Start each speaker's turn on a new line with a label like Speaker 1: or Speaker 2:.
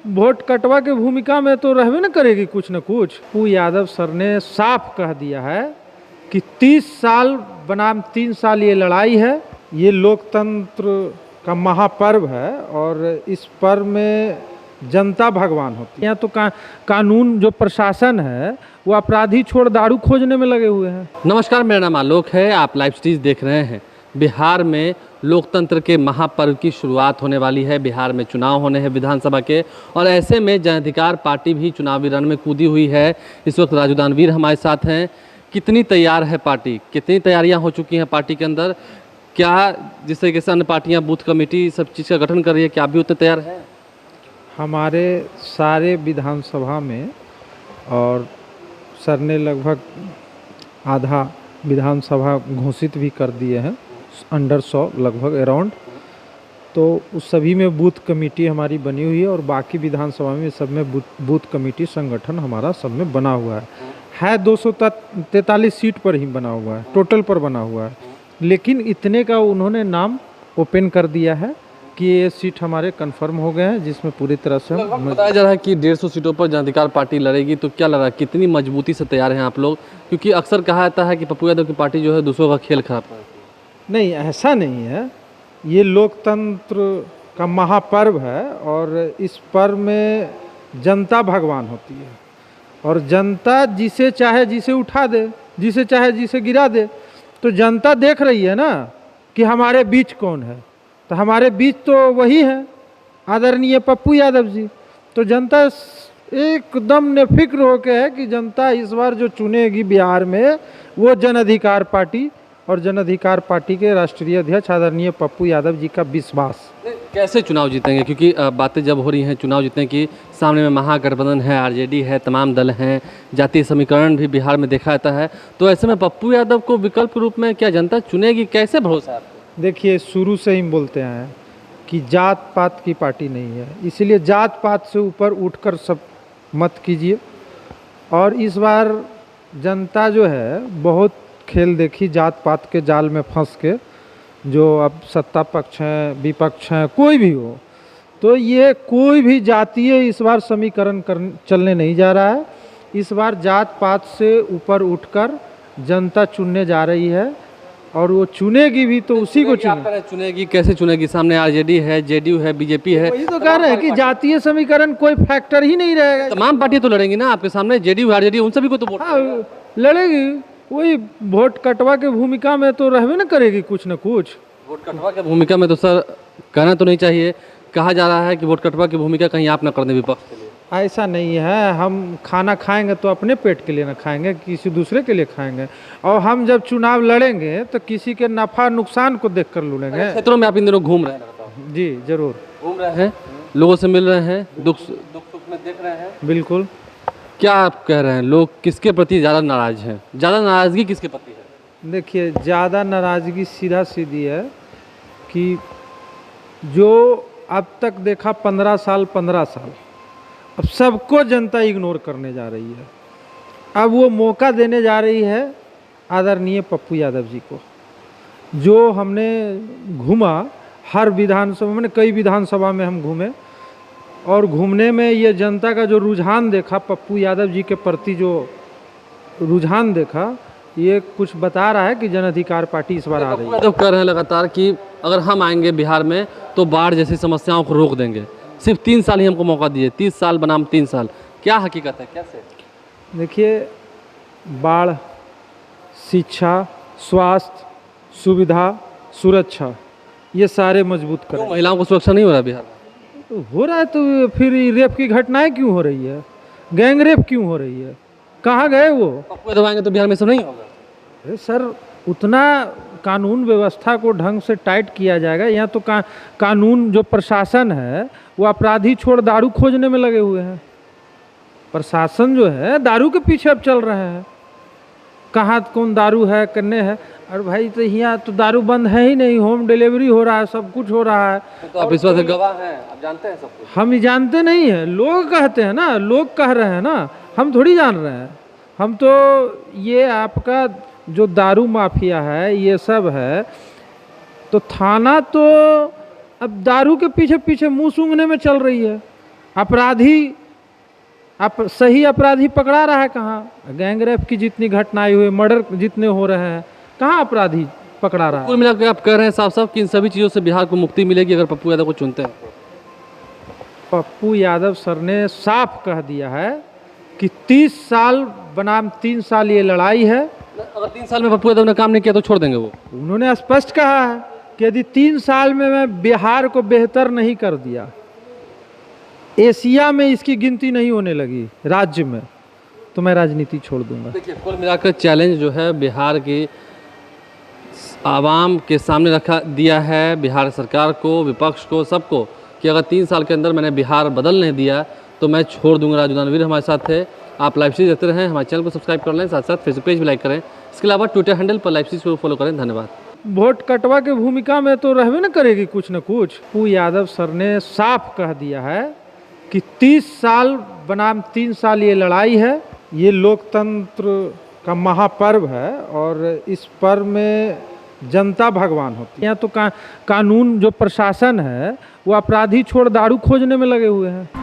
Speaker 1: Vote कटवा के भूमिका में तो रहबे न करेगी कुछ न कुछ। पप्पू यादव सर ने साफ कह दिया है कि 30 साल बनाम 3 साल ये लड़ाई है, ये लोकतंत्र का महापर्व है और इस पर्व में जनता भगवान होती है। यहाँ तो कानून जो प्रशासन है वो अपराधी छोड़ दारू खोजने में लगे हुए हैं।
Speaker 2: नमस्कार, मेरा नाम आलोक है, आप लाइव स्ट्रीज देख रहे हैं। बिहार में लोकतंत्र के महापर्व की शुरुआत होने वाली है। बिहार में चुनाव होने हैं विधानसभा के, और ऐसे में जन अधिकार पार्टी भी चुनावी रण में कूदी हुई है। इस वक्त राजू दानवीर हमारे साथ हैं। कितनी तैयार है पार्टी, कितनी तैयारियां हो चुकी हैं पार्टी के अंदर, क्या जिस तरीके से अन्य पार्टियां बूथ कमेटी सब चीज़ का गठन कर रही है, क्या भी उतने तैयार है?
Speaker 1: हमारे सारे विधानसभा में, और सर ने लगभग आधा विधानसभा घोषित भी कर दिए हैं, अंडर 100 लगभग अराउंड, तो उस सभी में बूथ कमेटी हमारी बनी हुई है और बाकी विधानसभा में सब में बूथ कमेटी संगठन हमारा सब में बना हुआ है 243 सीट पर ही बना हुआ है, टोटल पर बना हुआ है। लेकिन इतने का उन्होंने नाम ओपन कर दिया है कि ये सीट हमारे कंफर्म हो गए हैं, जिसमें पूरी तरह से
Speaker 2: बताया जा रहा है कि 150 सीटों पर जन अधिकार पार्टी लड़ेगी। तो क्या लग रहा है, कितनी मजबूती से तैयार हैं आप लोग? क्योंकि अक्सर कहा जाता है कि पप्पू यादव की पार्टी जो है दूसरों का खेल खराब करती है।
Speaker 1: नहीं, ऐसा नहीं है। ये लोकतंत्र का महापर्व है और इस पर्व में जनता भगवान होती है और जनता जिसे चाहे जिसे उठा दे, जिसे चाहे जिसे गिरा दे। तो जनता देख रही है ना कि हमारे बीच कौन है, तो हमारे बीच तो वही है आदरणीय पप्पू यादव जी। तो जनता एकदम निफिक्र होके है कि जनता इस बार जो चुनेगी बिहार में वो जन अधिकार पार्टी, और जन अधिकार पार्टी के राष्ट्रीय अध्यक्ष आदरणीय पप्पू यादव जी का विश्वास।
Speaker 2: कैसे चुनाव जीतेंगे? क्योंकि बातें जब हो रही हैं चुनाव जीतने की, सामने में महागठबंधन है, आरजेडी है, तमाम दल हैं, जातीय समीकरण भी बिहार में देखा जाता है। तो ऐसे में पप्पू यादव को विकल्प रूप में क्या जनता चुनेगी? कैसे भरोसा है आपको?
Speaker 1: देखिए, शुरू से ही बोलते हैं कि जात पात की पार्टी नहीं है, इसीलिए जात पात से ऊपर उठकर सब मत कीजिए। और इस बार जनता जो है बहुत खेल देखी, जात पात के जाल में फंस के, जो अब सत्ता पक्ष हैं विपक्ष हैं कोई भी हो, तो ये कोई भी जातीय इस बार समीकरण चलने नहीं जा रहा है। इस बार जात पात से ऊपर उठकर जनता चुनने जा रही है और वो चुनेगी भी तो उसी को
Speaker 2: चुनेगी। कैसे चुनेगी? सामने आरजेडी है, जेडीयू है, बीजेपी है।
Speaker 1: वही तो कह रहे हैं कि जातीय समीकरण कोई फैक्टर ही नहीं रहेगा।
Speaker 2: तमाम पार्टियां तो लड़ेंगी ना आपके सामने, जेडीयू आरजेडी उन सभी को तो वोट
Speaker 1: लड़ेगी। वही वोट कटवा के भूमिका में तो रहबे न करेगी कुछ न कुछ।
Speaker 2: वोट कटवा के भूमिका में तो सर कहना तो नहीं चाहिए, कहा जा रहा है कि वोट कटवा की भूमिका कहीं आप न कर दें विपक्ष के लिए।
Speaker 1: ऐसा नहीं है, हम खाना खाएंगे तो अपने पेट के लिए ना खाएंगे, किसी दूसरे के लिए खाएंगे। और हम जब चुनाव लड़ेंगे तो किसी के नफा नुकसान को देख कर लड़ेंगे।
Speaker 2: क्षेत्रों में आप इन दिनों घूम रहे हैं?
Speaker 1: जी जरूर
Speaker 2: घूम रहे हैं, लोगों से मिल रहे हैं, दुख सुख में देख रहे हैं।
Speaker 1: बिल्कुल।
Speaker 2: क्या आप कह रहे हैं, लोग किसके प्रति ज़्यादा नाराज हैं? ज़्यादा नाराज़गी किसके प्रति है?
Speaker 1: देखिए, ज़्यादा नाराज़गी सीधा सीधी है कि जो अब तक देखा 15 साल अब सबको जनता इग्नोर करने जा रही है। अब वो मौका देने जा रही है आदरणीय पप्पू यादव जी को। जो हमने घूमा हर विधानसभा में, कई विधानसभा में हम घूमे, और घूमने में ये जनता का जो रुझान देखा, पप्पू यादव जी के प्रति जो रुझान देखा, ये कुछ बता रहा है कि जन अधिकार पार्टी इस बार आ रही है।
Speaker 2: तो कह रहे हैं लगातार कि अगर हम आएंगे बिहार में तो बाढ़ जैसी समस्याओं को रोक देंगे। सिर्फ 3 साल ही हमको मौका दिए, 30 साल बनाम 3 साल। क्या हकीकत है, कैसे?
Speaker 1: देखिए, बाढ़, शिक्षा, स्वास्थ्य, सुविधा, सुरक्षा, ये सारे मजबूत करें।
Speaker 2: तो महिलाओं को सुरक्षा नहीं हो रहा बिहार में?
Speaker 1: तो हो रहा है, तो फिर रेप की घटनाएं क्यों हो रही है, गैंग रेप क्यों हो रही है? कहाँ गए वो?
Speaker 2: पप्पू यादव आएंगे तो बिहार में सब नहीं होगा?
Speaker 1: अरे सर, उतना कानून व्यवस्था को ढंग से टाइट किया जाएगा। यहाँ तो कानून जो प्रशासन है वो अपराधी छोड़ दारू खोजने में लगे हुए हैं। प्रशासन जो है दारू के पीछे अब चल रहे हैं, कहाँ कौन दारू है करने है। और भाई, तो यहाँ तो दारू बंद है ही नहीं, होम डिलीवरी हो रहा है, सब कुछ हो रहा है।
Speaker 2: तो आप इस बात से गवाह हैं, आप जानते हैं सब कुछ।
Speaker 1: हम ही जानते नहीं है, लोग कहते हैं ना, लोग कह रहे हैं ना, हम थोड़ी जान रहे हैं। हम तो ये आपका जो दारू माफिया है ये सब है, तो थाना तो अब दारू के पीछे पीछे मुंह सूंघने में चल रही है। अपराधी सही अपराधी पकड़ा रहा है कहाँ? गैंग रेप की जितनी घटनाएं हुई, मर्डर जितने हो रहे हैं, कहाँ अपराधी पकड़ा रहा है?
Speaker 2: कुल मिलाकर आप कह रहे हैं साफ साफ कि इन सभी चीज़ों से बिहार को मुक्ति मिलेगी अगर पप्पू यादव को चुनते हैं।
Speaker 1: पप्पू यादव सर ने साफ कह दिया है कि 30 साल बनाम 3 साल ये लड़ाई है।
Speaker 2: अगर 3 साल में पप्पू यादव ने काम नहीं किया तो छोड़ देंगे वो?
Speaker 1: उन्होंने स्पष्ट कहा है कि यदि 3 साल में मैं बिहार को बेहतर नहीं कर दिया, एशिया में इसकी गिनती नहीं होने लगी राज्य में, तो मैं राजनीति छोड़ दूंगा।
Speaker 2: देखिए, कुल मिलाकर चैलेंज जो है बिहार की आवाम के सामने रखा दिया है, बिहार सरकार को, विपक्ष को, सबको, कि अगर 3 साल के अंदर मैंने बिहार बदल नहीं दिया तो मैं छोड़ दूंगा। राजू दानवीर हमारे साथ थे। आप लाइव सीरीज देखते रहें, हमारे चैनल को सब्सक्राइब कर लें, साथ साथ फेसबुक पेज भी लाइक करें। इसके अलावा ट्विटर हैंडल पर लाइव सीरीज को फॉलो करें। धन्यवाद।
Speaker 1: वोट कटवा के भूमिका में तो रहबे न करेगी कुछ न कुछ। पप्पू यादव सर ने साफ कह दिया है कि 30 साल बनाम 3 साल ये लड़ाई है। ये लोकतंत्र का महापर्व है और इस पर्व में जनता भगवान होती है। यहाँ तो कानून जो प्रशासन है वो अपराधी छोड़ दारू खोजने में लगे हुए हैं।